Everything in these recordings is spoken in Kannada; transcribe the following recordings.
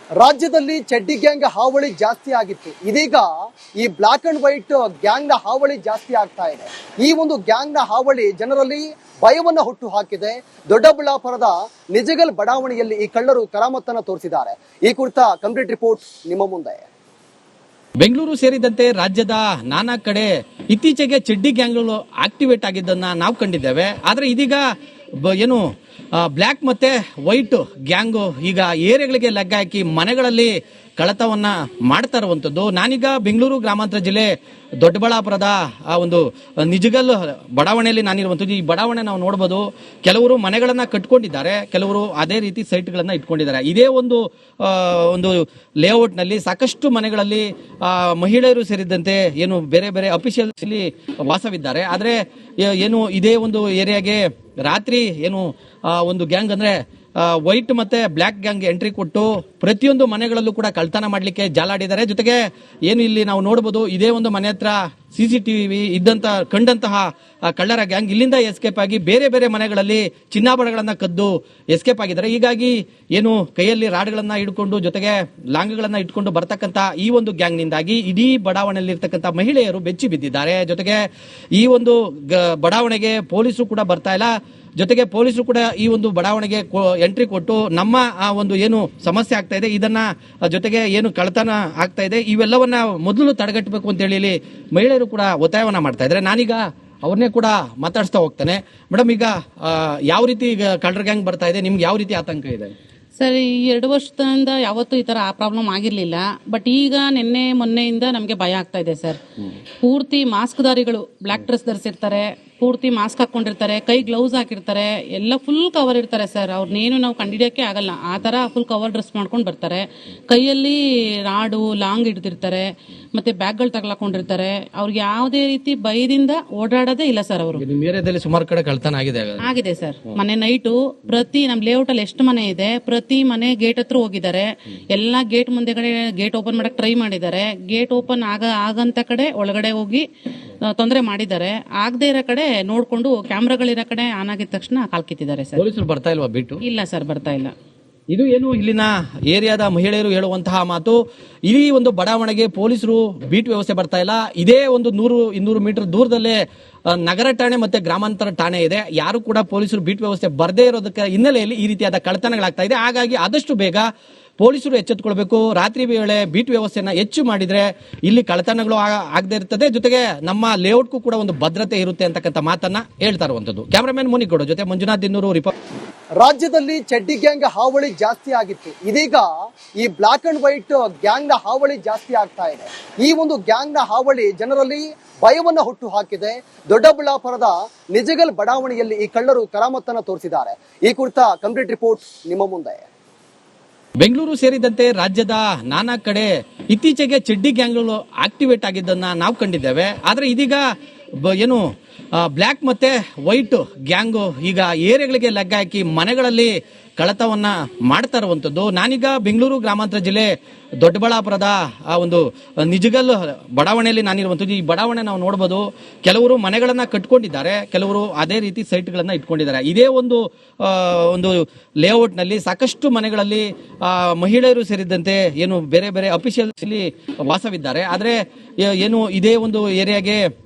ರಾಜ್ಯದಲ್ಲಿ ಚಡ್ಡಿ ಗ್ಯಾಂಗ್ ಹಾವಳಿ ಜಾಸ್ತಿ ಆಗಿತ್ತು. ಇದೀಗ ಈ ಬ್ಲಾಕ್ ಅಂಡ್ ವೈಟ್ ಗ್ಯಾಂಗ್ ನ ಹಾವಳಿ ಜಾಸ್ತಿ ಆಗ್ತಾ ಇದೆ. ಈ ಒಂದು ಗ್ಯಾಂಗ್ ನ ಹಾವಳಿ ಜನರಲ್ಲಿ ಭಯವನ್ನ ಹುಟ್ಟು ಹಾಕಿದೆ. ದೊಡ್ಡಬಳ್ಳಾಪುರದ ನಿಜಗಲ್ ಬಡಾವಣೆಯಲ್ಲಿ ಈ ಕಳ್ಳರು ಕರಾಮತ್ತನ್ನ ತೋರಿಸಿದ್ದಾರೆ. ಈ ಕುರಿತ ಕಂಪ್ಲೀಟ್ ರಿಪೋರ್ಟ್ ನಿಮ್ಮ ಮುಂದೆ. ಬೆಂಗಳೂರು ಸೇರಿದಂತೆ ರಾಜ್ಯದ ನಾನಾ ಕಡೆ ಇತ್ತೀಚೆಗೆ ಚಡ್ಡಿ ಗ್ಯಾಂಗ್ಗಳು ಆಕ್ಟಿವೇಟ್ ಆಗಿದ್ದನ್ನ ನಾವು ಕಂಡಿದ್ದೇವೆ. ಆದ್ರೆ ಇದೀಗ ಏನು ಬ್ಲ್ಯಾಕ್ ಮತ್ತೆ ವೈಟ್ ಗ್ಯಾಂಗು ಈಗ ಏರಿಯಾಗಳಿಗೆ ಲಗ್ಗೆ ಹಾಕಿ ಮನೆಗಳಲ್ಲಿ ಕಳತವನ್ನ ಮಾಡ್ತಾ ಇರುವಂತದ್ದು. ನಾನೀಗ ಬೆಂಗಳೂರು ಗ್ರಾಮಾಂತರ ಜಿಲ್ಲೆ ದೊಡ್ಡಬಳ್ಳಾಪುರದ ಆ ಒಂದು ನಿಜಗಲ್ ಬಡಾವಣೆಯಲ್ಲಿ ನಾನಿರುವಂಥದ್ದು. ಈ ಬಡಾವಣೆ ನಾವು ನೋಡಬಹುದು, ಕೆಲವರು ಮನೆಗಳನ್ನ ಕಟ್ಕೊಂಡಿದ್ದಾರೆ, ಕೆಲವರು ಅದೇ ರೀತಿ ಸೈಟ್ಗಳನ್ನ ಇಟ್ಕೊಂಡಿದ್ದಾರೆ. ಇದೇ ಒಂದು ಲೇಔಟ್ ನಲ್ಲಿ ಸಾಕಷ್ಟು ಮನೆಗಳಲ್ಲಿ ಮಹಿಳೆಯರು ಸೇರಿದಂತೆ ಏನು ಬೇರೆ ಬೇರೆ ಅಫಿಷಿಯಲ್ಸ್ ಇಲ್ಲಿ ವಾಸವಿದ್ದಾರೆ. ಆದ್ರೆ ಏನು ಇದೇ ಒಂದು ಏರಿಯಾಗೆ ರಾತ್ರಿ ಏನು ಒಂದು ಗ್ಯಾಂಗ್ ಅಂದ್ರೆ ವೈಟ್ ಮತ್ತೆ ಬ್ಲ್ಯಾಕ್ ಗ್ಯಾಂಗ್ ಎಂಟ್ರಿ ಕೊಟ್ಟು ಪ್ರತಿಯೊಂದು ಮನೆಗಳಲ್ಲೂ ಕೂಡ ಕಳ್ತನ ಮಾಡ್ಲಿಕ್ಕೆ ಜಾಲಾಡಿದ್ದಾರೆ. ಜೊತೆಗೆ ಏನು ಇಲ್ಲಿ ನಾವು ನೋಡಬಹುದು, ಇದೇ ಒಂದು ಮನೆ ಹತ್ರ CCTV ಕಂಡಂತಹ ಕಳ್ಳರ ಗ್ಯಾಂಗ್ ಇಲ್ಲಿಂದ ಎಸ್ಕೇಪ್ ಆಗಿ ಬೇರೆ ಬೇರೆ ಮನೆಗಳಲ್ಲಿ ಚಿನ್ನಾಭರಣಗಳನ್ನ ಕದ್ದು ಎಸ್ಕೇಪ್ ಆಗಿದ್ದಾರೆ. ಹೀಗಾಗಿ ಏನು ಕೈಯಲ್ಲಿ ರಾಡ್ಗಳನ್ನ ಹಿಡ್ಕೊಂಡು ಜೊತೆಗೆ ಲಾಂಗ್ಗಳನ್ನ ಇಟ್ಕೊಂಡು ಬರ್ತಕ್ಕಂತ ಈ ಒಂದು ಗ್ಯಾಂಗ್ ನಿಂದಾಗಿ ಇಡೀ ಬಡಾವಣೆಯಲ್ಲಿ ಇರ್ತಕ್ಕಂಥ ಮಹಿಳೆಯರು ಬೆಚ್ಚಿ ಬಿದ್ದಿದ್ದಾರೆ. ಜೊತೆಗೆ ಈ ಒಂದು ಬಡಾವಣೆಗೆ ಪೊಲೀಸರು ಕೂಡ ಬರ್ತಾ ಇಲ್ಲ. ಜೊತೆಗೆ ಪೊಲೀಸರು ಕೂಡ ಈ ಒಂದು ಬಡಾವಣೆಗೆ ಎಂಟ್ರಿ ಕೊಟ್ಟು ನಮ್ಮ ಆ ಒಂದು ಏನು ಸಮಸ್ಯೆ ಆಗ್ತಾ ಇದೆ, ಇದನ್ನ ಜೊತೆಗೆ ಏನು ಕಳ್ಳತನ ಆಗ್ತಾ ಇದೆ, ಇವೆಲ್ಲವನ್ನ ಮೊದಲು ತಡೆಗಟ್ಟಬೇಕು ಅಂತ ಹೇಳಿ ಮಹಿಳೆಯರು ಕೂಡ ಒತ್ತಾಯವನ್ನ ಮಾಡ್ತಾ ಇದ್ದಾರೆ. ನಾನೀಗ ಅವ್ರನ್ನೇ ಕೂಡ ಮಾತಾಡಿಸ್ತಾ ಹೋಗ್ತಾನೆ. ಮೇಡಮ್, ಈಗ ಯಾವ ರೀತಿ ಈಗ ಕಳ್ಳರ ಗ್ಯಾಂಗ್ ಬರ್ತಾ ಇದೆ, ನಿಮ್ಗೆ ಯಾವ ರೀತಿ ಆತಂಕ ಇದೆ? ಸರ್, ಈ 2 ವರ್ಷದಿಂದ ಯಾವತ್ತೂ ಈ ತರ ಪ್ರಾಬ್ಲಮ್ ಆಗಿರ್ಲಿಲ್ಲ. ಬಟ್ ಈಗ ನಿನ್ನೆ ಮೊನ್ನೆಯಿಂದ ನಮಗೆ ಭಯ ಆಗ್ತಾ ಇದೆ ಸರ್. ಪೂರ್ತಿ ಮಾಸ್ಕ್ ದಾರಿಗಳು ಬ್ಲಾಕ್ ಡ್ರೆಸ್ ಧರಿಸಿರ್ತಾರೆ, ಪೂರ್ತಿ ಮಾಸ್ಕ್ ಹಾಕೊಂಡಿರ್ತಾರೆ, ಕೈ ಗ್ಲೌಸ್ ಹಾಕಿರ್ತಾರೆ, ಎಲ್ಲ ಫುಲ್ ಕವರ್ ಇರ್ತಾರೆ ಸರ್. ಅವ್ರನ್ನೇನು ನಾವು ಕಂಡಿಡಿಯೋಕೆ ಆಗಲ್ಲ, ಆ ತರ ಫುಲ್ ಕವರ್ ಡ್ರೆಸ್ ಮಾಡ್ಕೊಂಡು ಬರ್ತಾರೆ. ಕೈಯಲ್ಲಿ ರಾಡು ಲಾಂಗ್ ಹಿಡ್ದಿರ್ತಾರೆ, ಮತ್ತೆ ಬ್ಯಾಗ್ಗಳು ತಗ್ಲಾಕೊಂಡಿರ್ತಾರೆ. ಅವ್ರಿಗೆ ಯಾವುದೇ ರೀತಿ ಭಯದಿಂದ ಓಡಾಡೋದೇ ಇಲ್ಲ ಸರ್. ಅವರು ಏರಿಯಾದಲ್ಲಿ ಸುಮಾರು ಕಡೆ ಕಳ್ತನ ಆಗಿದೆ ಸರ್. ಮನೆ ನೈಟು ಪ್ರತಿ ನಮ್ ಲೇಔಟ್ ಅಲ್ಲಿ ಎಷ್ಟು ಮನೆ ಇದೆ, ಪ್ರತಿ ಮನೆ ಗೇಟ್ ಹತ್ರ ಹೋಗಿದ್ದಾರೆ. ಎಲ್ಲಾ ಗೇಟ್ ಮುಂದೆಗಡೆ ಗೇಟ್ ಓಪನ್ ಮಾಡಕ್ ಟ್ರೈ ಮಾಡಿದ್ದಾರೆ. ಗೇಟ್ ಓಪನ್ ಆಗಂತ ಕಡೆ ಒಳಗಡೆ ಹೋಗಿ ತೊಂದರೆ ಮಾಡಿದ್ದಾರೆ. ಆಗದೆ ಇರೋ ಕಡೆ ನೋಡ್ಕೊಂಡು ಕ್ಯಾಮ್ರಾಗಳಿರೋ ಕಡೆ ಆನ್ ಆಗಿದ ತಕ್ಷಣ ಕಾಲ್ಕಿತ್ತಿದ್ದಾರೆ ಸರ್. ಪೊಲೀಸರು ಬರ್ತಾ ಇಲ್ವಾ ಬಿಟ್ಟು? ಇಲ್ಲ ಸರ್, ಬರ್ತಾ ಇಲ್ಲ. ಇದು ಏನು ಇಲ್ಲಿನ ಏರಿಯಾದ ಮಹಿಳೆಯರು ಹೇಳುವಂತಹ ಮಾತು. ಈ ಒಂದು ಬಡಾವಣೆಗೆ ಪೊಲೀಸರು ಬೀಟ್ ವ್ಯವಸ್ಥೆ ಬರ್ತಾ ಇಲ್ಲ. ಇದೇ ಒಂದು 100-200 ಮೀಟರ್ ದೂರದಲ್ಲೇ ನಗರ ಠಾಣೆ ಮತ್ತೆ ಗ್ರಾಮಾಂತರ ಠಾಣೆ ಇದೆ. ಯಾರು ಕೂಡ ಪೊಲೀಸರು ಬೀಟ್ ವ್ಯವಸ್ಥೆ ಬರದೇ ಇರೋದಕ್ಕೆ ಹಿನ್ನೆಲೆಯಲ್ಲಿ ಈ ರೀತಿಯಾದ ಕಳ್ಳತನಗಳಾಗ್ತಾ ಇದೆ. ಹಾಗಾಗಿ ಆದಷ್ಟು ಬೇಗ ಪೊಲೀಸರು ಎಚ್ಚೆತ್ತುಕೊಳ್ಬೇಕು. ರಾತ್ರಿ ವೇಳೆ ಬೀಟ್ ವ್ಯವಸ್ಥೆಯನ್ನ ಹೆಚ್ಚು ಮಾಡಿದ್ರೆ ಇಲ್ಲಿ ಕಳ್ಳತನಗಳು ಆಗದೆ ಇರ್ತದೆ. ಜೊತೆಗೆ ನಮ್ಮ ಲೇಔಟ್ಗೂ ಕೂಡ ಒಂದು ಭದ್ರತೆ ಇರುತ್ತೆ ಅಂತಕ್ಕಂಥ ಮಾತನ್ನ ಹೇಳ್ತಾ ಇರುವಂತದ್ದು. ಕ್ಯಾಮರಾಮನ್ ಮುನಿಗೌಡ ಜೊತೆ ಮಂಜುನಾಥ್ ದಿನ್ನೂರು ರಿಪೋರ್ಟ್. ರಾಜ್ಯದಲ್ಲಿ ಚಡ್ಡಿ ಗ್ಯಾಂಗ್ ಹಾವಳಿ ಜಾಸ್ತಿ ಆಗಿತ್ತು. ಇದೀಗ ಈ ಬ್ಲಾಕ್ ಅಂಡ್ ವೈಟ್ ಗ್ಯಾಂಗ್ ನ ಹಾವಳಿ ಜಾಸ್ತಿ ಆಗ್ತಾ ಇದೆ. ಈ ಒಂದು ಗ್ಯಾಂಗ್ ನ ಹಾವಳಿ ಜನರಲ್ಲಿ ಭಯವನ್ನ ಹುಟ್ಟು ಹಾಕಿದೆ. ದೊಡ್ಡಬಳ್ಳಾಪುರದ ನಿಜಗಲ್ ಬಡಾವಣೆಯಲ್ಲಿ ಈ ಕಳ್ಳರು ಕರಾಮತ್ತನ್ನ ತೋರಿಸಿದ್ದಾರೆ. ಈ ಕುರಿತ ಕಂಪ್ಲೀಟ್ ರಿಪೋರ್ಟ್ ನಿಮ್ಮ ಮುಂದೆ. ಬೆಂಗಳೂರು ಸೇರಿದಂತೆ ರಾಜ್ಯದ ನಾನಾ ಕಡೆ ಇತ್ತೀಚೆಗೆ ಚಡ್ಡಿ ಗ್ಯಾಂಗ್ಗಳು ಆಕ್ಟಿವೇಟ್ ಆಗಿದ್ದನ್ನ ನಾವು ಕಂಡಿದ್ದೇವೆ. ಆದ್ರೆ ಇದೀಗ ಏನು ಬ್ಲ್ಯಾಕ್ ಮತ್ತೆ ವೈಟ್ ಗ್ಯಾಂಗು ಈಗ ಏರಿಯಾಗಳಿಗೆ ಲಗ್ಗೆ ಹಾಕಿ ಮನೆಗಳಲ್ಲಿ ಕಳತವನ್ನ ಮಾಡ್ತಾ ಇರುವಂತದ್ದು. ನಾನೀಗ ಬೆಂಗಳೂರು ಗ್ರಾಮಾಂತರ ಜಿಲ್ಲೆ ದೊಡ್ಡಬಳ್ಳಾಪುರದ ಆ ಒಂದು ನಿಜಗಲ್ ಬಡಾವಣೆಯಲ್ಲಿ ನಾನಿರುವಂಥದ್ದು. ಈ ಬಡಾವಣೆ ನಾವು ನೋಡಬಹುದು, ಕೆಲವರು ಮನೆಗಳನ್ನ ಕಟ್ಕೊಂಡಿದ್ದಾರೆ, ಕೆಲವರು ಅದೇ ರೀತಿ ಸೈಟ್ಗಳನ್ನ ಇಟ್ಕೊಂಡಿದ್ದಾರೆ. ಇದೇ ಒಂದು ಲೇಔಟ್ ನಲ್ಲಿ ಸಾಕಷ್ಟು ಮನೆಗಳಲ್ಲಿ ಮಹಿಳೆಯರು ಸೇರಿದಂತೆ ಏನು ಬೇರೆ ಬೇರೆ ಅಫಿಷಿಯಲ್ಸ್ ಇಲ್ಲಿ ವಾಸವಿದ್ದಾರೆ. ಆದ್ರೆ ಏನು ಇದೇ ಒಂದು ಏರಿಯಾಗೆ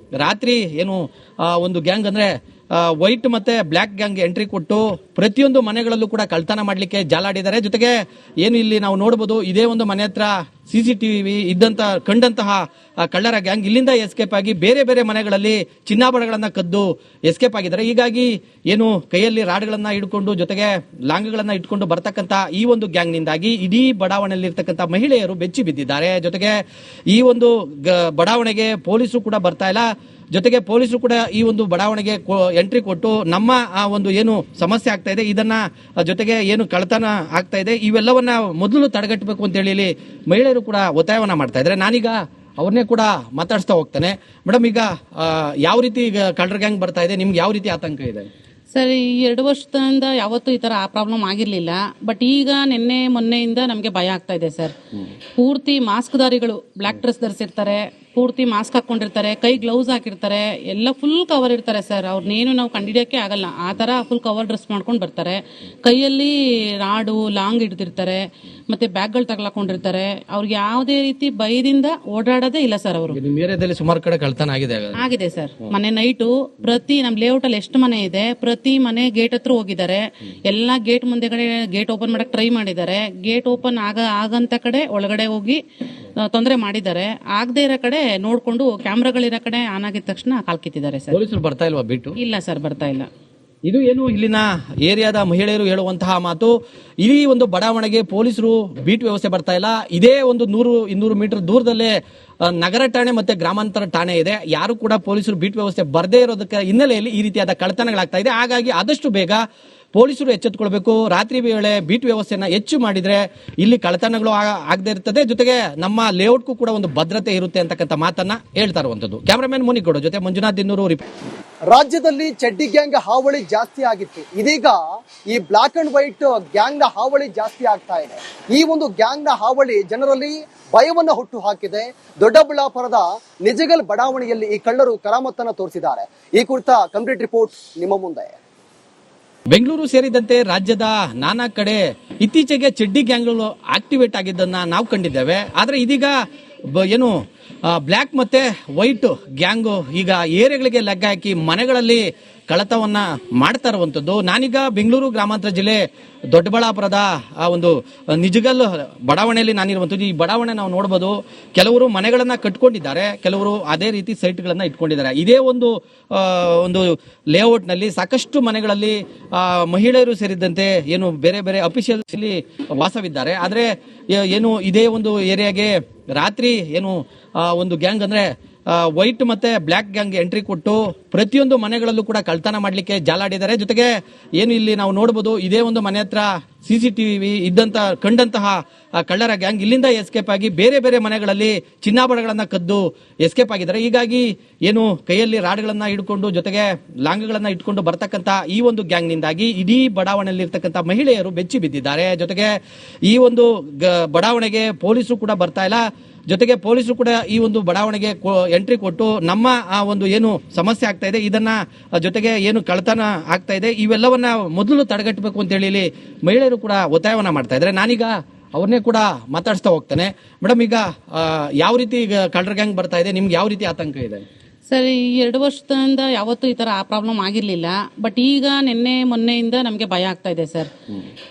ರಾತ್ರಿ ಏನು ಒಂದು ಗ್ಯಾಂಗ್ ಅಂದ್ರೆ ವೈಟ್ ಮತ್ತೆ ಬ್ಲ್ಯಾಕ್ ಗ್ಯಾಂಗ್ ಎಂಟ್ರಿ ಕೊಟ್ಟು ಪ್ರತಿಯೊಂದು ಮನೆಗಳಲ್ಲೂ ಕೂಡ ಕಳ್ತನ ಮಾಡ್ಲಿಕ್ಕೆ ಜಾಲಾಡಿದ್ದಾರೆ. ಜೊತೆಗೆ ಏನು ಇಲ್ಲಿ ನಾವು ನೋಡಬಹುದು, ಇದೇ ಒಂದು ಮನೆ ಹತ್ರ CCTV ಕಂಡಂತಹ ಕಳ್ಳರ ಗ್ಯಾಂಗ್ ಇಲ್ಲಿಂದ ಎಸ್ಕೇಪ್ ಆಗಿ ಬೇರೆ ಬೇರೆ ಮನೆಗಳಲ್ಲಿ ಚಿನ್ನಾಭರಣಗಳನ್ನ ಕದ್ದು ಎಸ್ಕೇಪ್ ಆಗಿದ್ದಾರೆ. ಹೀಗಾಗಿ ಏನು ಕೈಯಲ್ಲಿ ರಾಡ್ಗಳನ್ನ ಹಿಡ್ಕೊಂಡು ಜೊತೆಗೆ ಲಾಂಗ್ಗಳನ್ನ ಇಟ್ಕೊಂಡು ಬರ್ತಕ್ಕಂತ ಈ ಒಂದು ಗ್ಯಾಂಗ್ ನಿಂದಾಗಿ ಇಡೀ ಬಡಾವಣೆಯಲ್ಲಿ ಇರ್ತಕ್ಕಂಥ ಮಹಿಳೆಯರು ಬೆಚ್ಚಿ ಬಿದ್ದಿದ್ದಾರೆ. ಜೊತೆಗೆ ಈ ಒಂದು ಬಡಾವಣೆಗೆ ಪೊಲೀಸರು ಕೂಡ ಬರ್ತಾ ಇಲ್ಲ. ಜೊತೆಗೆ ಪೊಲೀಸರು ಕೂಡ ಈ ಒಂದು ಬಡಾವಣೆಗೆ ಎಂಟ್ರಿ ಕೊಟ್ಟು ನಮ್ಮ ಆ ಒಂದು ಏನು ಸಮಸ್ಯೆ ಆಗ್ತಾ ಇದೆ, ಇದನ್ನ ಜೊತೆಗೆ ಏನು ಕಳ್ಳತನ ಆಗ್ತಾ ಇದೆ, ಇವೆಲ್ಲವನ್ನ ಮೊದಲು ತಡೆಗಟ್ಟಬೇಕು ಅಂತ ಹೇಳಿ ಮಹಿಳೆಯರು ಕೂಡ ಒತ್ತಾಯವನ್ನ ಮಾಡ್ತಾ ಇದ್ದಾರೆ. ನಾನೀಗ ಅವ್ರನ್ನೇ ಕೂಡ ಮಾತಾಡಿಸ್ತಾ ಹೋಗ್ತಾನೆ. ಮೇಡಮ್, ಈಗ ಯಾವ ರೀತಿ ಈಗ ಕಳ್ಳರ ಗ್ಯಾಂಗ್ ಬರ್ತಾ ಇದೆ, ನಿಮ್ಗೆ ಯಾವ ರೀತಿ ಆತಂಕ ಇದೆ? ಸರ್, ಈ 2 ವರ್ಷದಿಂದ ಯಾವತ್ತೂ ಈ ತರ ಪ್ರಾಬ್ಲಮ್ ಆಗಿರ್ಲಿಲ್ಲ. ಬಟ್ ಈಗ ನಿನ್ನೆ ಮೊನ್ನೆಯಿಂದ ನಮಗೆ ಭಯ ಆಗ್ತಾ ಇದೆ ಸರ್. ಪೂರ್ತಿ ಮಾಸ್ಕ್ ದಾರಿಗಳು ಬ್ಲಾಕ್ ಡ್ರೆಸ್ ಧರಿಸಿರ್ತಾರೆ, ಪೂರ್ತಿ ಮಾಸ್ಕ್ ಹಾಕೊಂಡಿರ್ತಾರೆ, ಕೈ ಗ್ಲೌಸ್ ಹಾಕಿರ್ತಾರೆ, ಎಲ್ಲ ಫುಲ್ ಕವರ್ ಇರ್ತಾರೆ ಸರ್. ಅವ್ರನ್ನೇನು ನಾವು ಕಂಡಿಡಿಯೋಕ್ಕೆ ಆಗಲ್ಲ, ಆ ಥರ ಫುಲ್ ಕವರ್ ಡ್ರೆಸ್ ಮಾಡ್ಕೊಂಡು ಬರ್ತಾರೆ. ಕೈಯಲ್ಲಿ ರಾಡು ಲಾಂಗ್ ಹಿಡ್ದಿರ್ತಾರೆ, ಮತ್ತೆ ಬ್ಯಾಗ್ಗಳು ತಗ್ಲಾಕೊಂಡಿರ್ತಾರೆ. ಅವ್ರಿಗೆ ಯಾವುದೇ ರೀತಿ ಭಯದಿಂದ ಓಡಾಡೋದೇ ಇಲ್ಲ ಸರ್. ಅವರು ನಿಮ್ಮ ಏರಿಯಾದಲ್ಲಿ ಸುಮಾರು ಕಡೆ ಕಳ್ತನ ಆಗಿದೆ ಸರ್. ಮನೆ ನೈಟು ಪ್ರತಿ ನಮ್ ಲೇಔಟ್ ಅಲ್ಲಿ ಎಷ್ಟು ಮನೆ ಇದೆ, ಪ್ರತಿ ಮನೆ ಗೇಟ್ ಹತ್ರ ಹೋಗಿದ್ದಾರೆ. ಎಲ್ಲಾ ಗೇಟ್ ಮುಂದೆಗಡೆ ಗೇಟ್ ಓಪನ್ ಮಾಡಕ್ ಟ್ರೈ ಮಾಡಿದ್ದಾರೆ. ಗೇಟ್ ಓಪನ್ ಆಗಂತ ಕಡೆ ಒಳಗಡೆ ಹೋಗಿ ತೊಂದರೆ ಮಾಡಿದ್ದಾರೆ. ಆಗದೆ ಇರೋ ಕಡೆ ನೋಡ್ಕೊಂಡು ಕ್ಯಾಮ್ರಾಗಳಿರೋ ಕಡೆ ಆನ್ ಆಗಿದ ತಕ್ಷಣ ಕಾಲ್ಕಿತ್ತಿದ್ದಾರೆ ಸರ್. ಪೊಲೀಸರು ಬರ್ತಾ ಇಲ್ವಾ ಬಿಟ್ಟು? ಇಲ್ಲ ಸರ್, ಬರ್ತಾ ಇಲ್ಲ. ಇದು ಏನು ಇಲ್ಲಿನ ಏರಿಯಾದ ಮಹಿಳೆಯರು ಹೇಳುವಂತಹ ಮಾತು. ಈ ಒಂದು ಬಡಾವಣೆಗೆ ಪೊಲೀಸರು ಬೀಟ್ ವ್ಯವಸ್ಥೆ ಬರ್ತಾ ಇಲ್ಲ. ಇದೇ ಒಂದು 100-200 ಮೀಟರ್ ದೂರದಲ್ಲೇ ನಗರ ಠಾಣೆ ಮತ್ತೆ ಗ್ರಾಮಾಂತರ ಠಾಣೆ ಇದೆ. ಯಾರು ಕೂಡ ಪೊಲೀಸರು ಬೀಟ್ ವ್ಯವಸ್ಥೆ ಬರದೇ ಇರೋದಕ್ಕೆ ಹಿನ್ನೆಲೆಯಲ್ಲಿ ಈ ರೀತಿಯಾದ ಕಳ್ಳತನಗಳಾಗ್ತಾ ಇದೆ. ಹಾಗಾಗಿ ಆದಷ್ಟು ಬೇಗ ಪೊಲೀಸರು ಎಚ್ಚೆತ್ತುಕೊಳ್ಬೇಕು. ರಾತ್ರಿ ವೇಳೆ ಬೀಟ್ ವ್ಯವಸ್ಥೆನ ಹೆಚ್ಚು ಮಾಡಿದ್ರೆ ಇಲ್ಲಿ ಕಳ್ಳತನಗಳು ಆಗದೆ ಇರ್ತದೆ, ಜೊತೆಗೆ ನಮ್ಮ ಲೇಔಟ್ಗೂ ಕೂಡ ಒಂದು ಭದ್ರತೆ ಇರುತ್ತೆ ಅಂತಕ್ಕಂಥ ಮಾತನ್ನ ಹೇಳ್ತಾ ಇರುವಂತದ್ದು. ಕ್ಯಾಮರಾಮನ್ ಮುನಿಗೌಡ ಜೊತೆ ಮಂಜುನಾಥ್ ದಿನ್ನೂರು. ರಾಜ್ಯದಲ್ಲಿ ಚಡ್ಡಿ ಗ್ಯಾಂಗ್ ಹಾವಳಿ ಜಾಸ್ತಿ ಆಗಿತ್ತು. ಇದೀಗ ಈ ಬ್ಲಾಕ್ ಅಂಡ್ ವೈಟ್ ಗ್ಯಾಂಗ್ ನ ಹಾವಳಿ ಜಾಸ್ತಿ ಆಗ್ತಾ ಇದೆ. ಈ ಒಂದು ಗ್ಯಾಂಗ್ ನ ಹಾವಳಿ ಜನರಲ್ಲಿ ಭಯವನ್ನ ಹುಟ್ಟು ಹಾಕಿದೆ. ದೊಡ್ಡಬಳ್ಳಾಪುರದ ನಿಜಗಲ್ ಬಡಾವಣೆಯಲ್ಲಿ ಈ ಕಳ್ಳರು ಕರಾಮತ್ತನ್ನ ತೋರಿಸಿದ್ದಾರೆ. ಈ ಕುರಿತ ಕಂಪ್ಲೀಟ್ ರಿಪೋರ್ಟ್ ನಿಮ್ಮ ಮುಂದೆ. ಬೆಂಗಳೂರು ಸೇರಿದಂತೆ ರಾಜ್ಯದ ನಾನಾ ಕಡೆ ಇತ್ತೀಚೆಗೆ ಚಡ್ಡಿ ಗ್ಯಾಂಗ್ಗಳು ಆಕ್ಟಿವೇಟ್ ಆಗಿದ್ದನ್ನ ನಾವು ಕಂಡಿದ್ದೇವೆ. ಆದ್ರೆ ಇದೀಗ ಏನು ಬ್ಲ್ಯಾಕ್ ಮತ್ತೆ ವೈಟ್ ಗ್ಯಾಂಗು ಈಗ ಏರಿಯಾಗಳಿಗೆ ಲಗ್ಗ ಹಾಕಿ ಮನೆಗಳಲ್ಲಿ ಕಳ್ಳತವನ್ನ ಮಾಡ್ತಾ ಇರುವಂತದ್ದು. ನಾನೀಗ ಬೆಂಗಳೂರು ಗ್ರಾಮಾಂತರ ಜಿಲ್ಲೆ ದೊಡ್ಡಬಳ್ಳಾಪುರದ ಆ ಒಂದು ನಿಜಗಲ್ ಬಡಾವಣೆಯಲ್ಲಿ ನಾನಿರುವಂತದ್ದು. ಈ ಬಡಾವಣೆ ನಾವು ನೋಡಬಹುದು, ಕೆಲವರು ಮನೆಗಳನ್ನ ಕಟ್ಕೊಂಡಿದ್ದಾರೆ, ಕೆಲವರು ಅದೇ ರೀತಿ ಸೈಟ್ಗಳನ್ನ ಇಟ್ಕೊಂಡಿದ್ದಾರೆ. ಇದೇ ಒಂದು ಲೇಔಟ್ ನಲ್ಲಿ ಸಾಕಷ್ಟು ಮನೆಗಳಲ್ಲಿ ಮಹಿಳೆಯರು ಸೇರಿದಂತೆ ಏನು ಬೇರೆ ಬೇರೆ ಅಫಿಷಿಯಲ್ಸ್ ಇಲ್ಲಿ ವಾಸವಿದ್ದಾರೆ. ಆದ್ರೆ ಏನು ಇದೇ ಒಂದು ಏರಿಯಾಗೆ ರಾತ್ರಿ ಏನು ಒಂದು ಗ್ಯಾಂಗ್ ಅಂದ್ರೆ ವೈಟ್ ಮತ್ತೆ ಬ್ಲ್ಯಾಕ್ ಗ್ಯಾಂಗ್ ಎಂಟ್ರಿ ಕೊಟ್ಟು ಪ್ರತಿಯೊಂದು ಮನೆಗಳಲ್ಲೂ ಕೂಡ ಕಳ್ತನ ಮಾಡ್ಲಿಕ್ಕೆ ಜಾಲಾಡಿದ್ದಾರೆ. ಜೊತೆಗೆ ಏನು ಇಲ್ಲಿ ನಾವು ನೋಡಬಹುದು, ಇದೇ ಒಂದು ಮನೆ ಹತ್ರ CCTV ಕಂಡಂತಹ ಕಳ್ಳರ ಗ್ಯಾಂಗ್ ಇಲ್ಲಿಂದ ಎಸ್ಕೇಪ್ ಆಗಿ ಬೇರೆ ಬೇರೆ ಮನೆಗಳಲ್ಲಿ ಚಿನ್ನಾಭರಣಗಳನ್ನ ಕದ್ದು ಎಸ್ಕೇಪ್ ಆಗಿದ್ದಾರೆ. ಹೀಗಾಗಿ ಏನು ಕೈಯಲ್ಲಿ ರಾಡ್ಗಳನ್ನ ಹಿಡ್ಕೊಂಡು ಜೊತೆಗೆ ಲಾಂಗ್ಗಳನ್ನ ಇಟ್ಕೊಂಡು ಬರ್ತಕ್ಕಂಥ ಈ ಒಂದು ಗ್ಯಾಂಗ್ ನಿಂದಾಗಿ ಇಡೀ ಬಡಾವಣೆಯಲ್ಲಿ ಇರ್ತಕ್ಕಂಥ ಮಹಿಳೆಯರು ಬೆಚ್ಚಿ ಬಿದ್ದಿದ್ದಾರೆ. ಜೊತೆಗೆ ಈ ಒಂದು ಬಡಾವಣೆಗೆ ಪೊಲೀಸರು ಕೂಡ ಬರ್ತಾ ಇಲ್ಲ. ಜೊತೆಗೆ ಪೊಲೀಸರು ಕೂಡ ಈ ಒಂದು ಬಡಾವಣೆಗೆ ಎಂಟ್ರಿ ಕೊಟ್ಟು ನಮ್ಮ ಆ ಒಂದು ಏನು ಸಮಸ್ಯೆ ಆಗ್ತಾ ಇದೆ ಇದನ್ನ ಜೊತೆಗೆ ಏನು ಕಳ್ಳತನ ಆಗ್ತಾ ಇದೆ ಇವೆಲ್ಲವನ್ನ ಮೊದಲು ತಡೆಗಟ್ಟಬೇಕು ಅಂತ ಹೇಳಿ ಇಲ್ಲಿ ಮಹಿಳೆಯರು ಕೂಡ ಒತ್ತಾಯವನ್ನ ಮಾಡ್ತಾ ಇದ್ದಾರೆ. ನಾನೀಗ ಅವ್ರನ್ನೇ ಕೂಡ ಮಾತಾಡಿಸ್ತಾ ಹೋಗ್ತಾನೆ. ಮೇಡಮ್, ಈಗ ಯಾವ ರೀತಿ ಈಗ ಕಳ್ಳರ ಗ್ಯಾಂಗ್ ಬರ್ತಾ ಇದೆ, ನಿಮ್ಗೆ ಯಾವ ರೀತಿ ಆತಂಕ ಇದೆ? ಸರ್, ಈ 2 ವರ್ಷದಿಂದ ಯಾವತ್ತೂ ಈ ತರ ಆ ಪ್ರಾಬ್ಲಮ್ ಆಗಿರ್ಲಿಲ್ಲ. ಬಟ್ ಈಗ ನಿನ್ನೆ ಮೊನ್ನೆಯಿಂದ ನಮಗೆ ಭಯ ಆಗ್ತಾ ಇದೆ ಸರ್.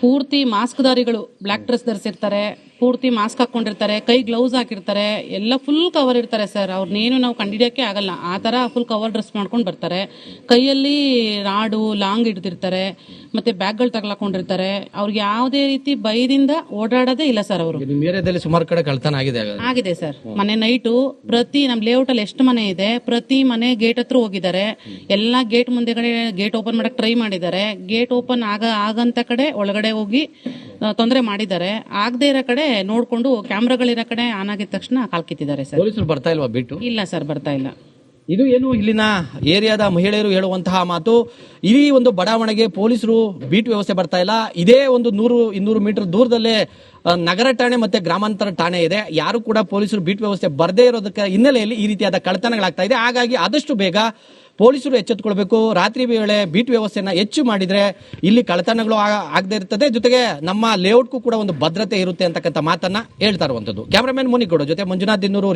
ಪೂರ್ತಿ ಮಾಸ್ಕ್ ದಾರಿಗಳು ಬ್ಲಾಕ್ ಡ್ರೆಸ್ ಧರಿಸಿರ್ತಾರೆ, ಪೂರ್ತಿ ಮಾಸ್ಕ್ ಹಾಕೊಂಡಿರ್ತಾರೆ, ಕೈ ಗ್ಲೌಸ್ ಹಾಕಿರ್ತಾರೆ, ಎಲ್ಲ ಫುಲ್ ಕವರ್ ಇರ್ತಾರೆ ಸರ್. ಅವ್ರನ್ನೇನು ನಾವು ಕಂಡಿಡಿಯೋಕ್ಕೆ ಆಗಲ್ಲ, ಆ ಥರ ಫುಲ್ ಕವರ್ ಡ್ರೆಸ್ ಮಾಡ್ಕೊಂಡು ಬರ್ತಾರೆ. ಕೈಯಲ್ಲಿ ರಾಡು ಲಾಂಗ್ ಹಿಡ್ದಿರ್ತಾರೆ, ಮತ್ತೆ ಬ್ಯಾಗ್ಗಳು ತಗ್ಲಾಕೊಂಡಿರ್ತಾರೆ. ಅವ್ರಿಗೆ ಯಾವುದೇ ರೀತಿ ಭಯದಿಂದ ಓಡಾಡೋದೇ ಇಲ್ಲ ಸರ್. ಅವರು ನಿಮ್ಮ ಏರಿಯಾದಲ್ಲಿ ಸುಮಾರು ಕಡೆ ಕಳ್ತನ ಆಗಿದೆ ಸರ್. ಮನೆ ನೈಟು ಪ್ರತಿ ನಮ್ ಲೇಔಟ್ ಅಲ್ಲಿ ಎಷ್ಟು ಮನೆ ಇದೆ, ಪ್ರತಿ ಮನೆ ಗೇಟ್ ಹತ್ರ ಹೋಗಿದ್ದಾರೆ. ಎಲ್ಲಾ ಗೇಟ್ ಮುಂದೆಗಡೆ ಗೇಟ್ ಓಪನ್ ಮಾಡಕ್ ಟ್ರೈ ಮಾಡಿದ್ದಾರೆ. ಗೇಟ್ ಓಪನ್ ಆಗಂತ ಕಡೆ ಒಳಗಡೆ ಹೋಗಿ ತೊಂದರೆ ಮಾಡಿದ್ದಾರೆ. ಆಗದೆ ಇರೋ ಕಡೆ ನೋಡ್ಕೊಂಡು ಕ್ಯಾಮ್ರಾಗಳಿರೋ ಕಡೆ ಆನ್ ಆಗಿದ ತಕ್ಷಣ ಕಾಲ್ಕಿತ್ತಿದ್ದಾರೆ ಸರ್. ಪೊಲೀಸರು ಬರ್ತಾ ಇಲ್ವಾ ಬಿಟ್ಟು? ಇಲ್ಲ ಸರ್, ಬರ್ತಾ ಇಲ್ಲ. ಇದು ಏನು ಇಲ್ಲಿನ ಏರಿಯಾದ ಮಹಿಳೆಯರು ಹೇಳುವಂತಹ ಮಾತು. ಈ ಒಂದು ಬಡಾವಣೆಗೆ ಪೊಲೀಸರು ಬೀಟ್ ವ್ಯವಸ್ಥೆ ಬರ್ತಾ ಇಲ್ಲ. ಇದೇ ಒಂದು 100-200 ಮೀಟರ್ ದೂರದಲ್ಲೇ ನಗರ ಠಾಣೆ ಮತ್ತೆ ಗ್ರಾಮಾಂತರ ಠಾಣೆ ಇದೆ. ಯಾರು ಕೂಡ ಪೊಲೀಸರು ಬೀಟ್ ವ್ಯವಸ್ಥೆ ಬರದೇ ಇರೋದಕ್ಕೆ ಹಿನ್ನೆಲೆಯಲ್ಲಿ ಈ ರೀತಿಯಾದ ಕಳ್ಳತನಗಳಾಗ್ತಾ ಇದೆ. ಹಾಗಾಗಿ ಆದಷ್ಟು ಬೇಗ ಪೊಲೀಸರು ಎಚ್ಚೆತ್ತುಕೊಳ್ಬೇಕು. ರಾತ್ರಿ ವೇಳೆ ಬೀಟ್ ವ್ಯವಸ್ಥೆನ ಹೆಚ್ಚು ಮಾಡಿದ್ರೆ ಇಲ್ಲಿ ಕಳ್ಳತನಗಳು ಆಗದೆ ಇರ್ತದೆ, ಜೊತೆಗೆ ನಮ್ಮ ಲೇಔಟ್ಗೂ ಕೂಡ ಒಂದು ಭದ್ರತೆ ಇರುತ್ತೆ ಅಂತಕ್ಕಂಥ ಮಾತನ್ನ ಹೇಳ್ತಾ ಇರುವಂತದ್ದು. ಕ್ಯಾಮರಾಮನ್ ಮುನಿಗೌಡ ಜೊತೆ ಮಂಜುನಾಥ್ ದಿನ್ನೂರು.